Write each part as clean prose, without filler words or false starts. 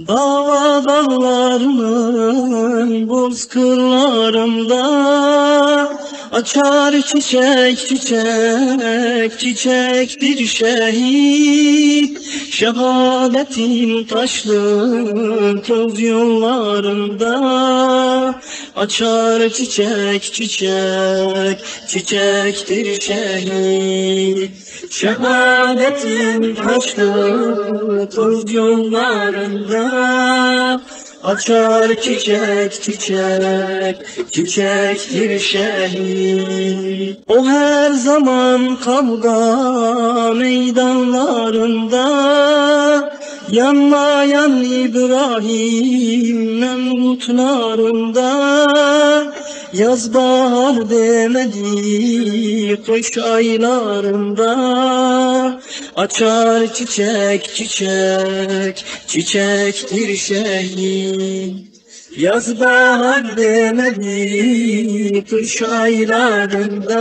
Dava dağlarının bozkırlarında açar çiçek çiçek çiçek bir şehit. Şehadetin taşlı toz yollarında açar çiçek çiçek çiçek bir şehit. Şehadetin taşlı toz yollarında açar çiçek çiçek çiçek bir şehit. O her zaman kavga meydanlarında yanmayan İbrahim Nemrutlarında yaz bahar demedi kış aylarında açar çiçek çiçek çiçek bir şehit. Yaz bahar demedi kış aylarında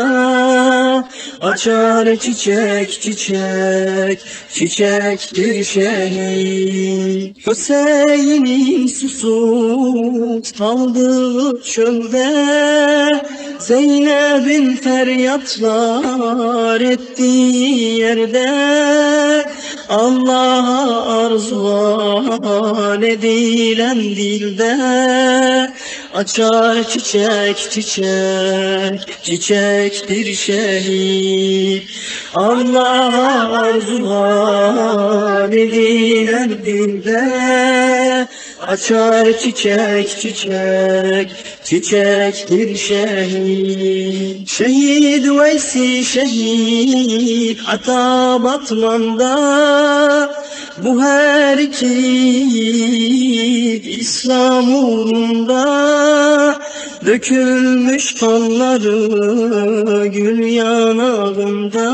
açar çiçek çiçek çiçek bir şehit. Hüseyin'in susuz kaldığı çölde Zeynep'in feryatlar ettiği yerde Allah'a arzuan edilen dilde açar çiçek çiçek çiçek bir şehit. Allah'a arzuan edilen dilde açar çiçek çiçek çiçek bir şehit. Şehit Veysi şehit Ata Batman'da bu her iki İslam uğrunda dökülmüş kanları gül yanağında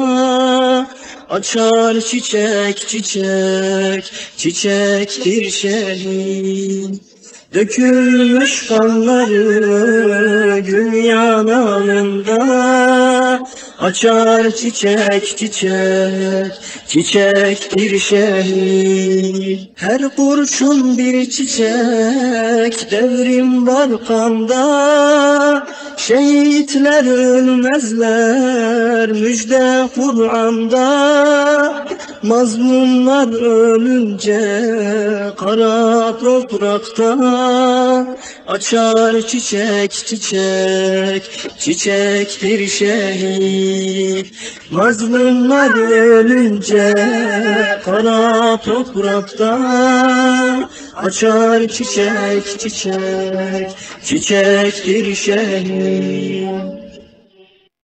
açar çiçek çiçek çiçek bir şehit. Dökülmüş kanları gül yanağında açar çiçek çiçek çiçek bir şehit. Her kurşun bir çiçek devrim var kanda şehitler ölmezler müjde Kur'an'da. Mazlumlar ölünce kara toprakta açar çiçek çiçek çiçek bir şehit. Mazlumlar ölünce kara toprakta açar çiçek çiçek çiçek bir şehit.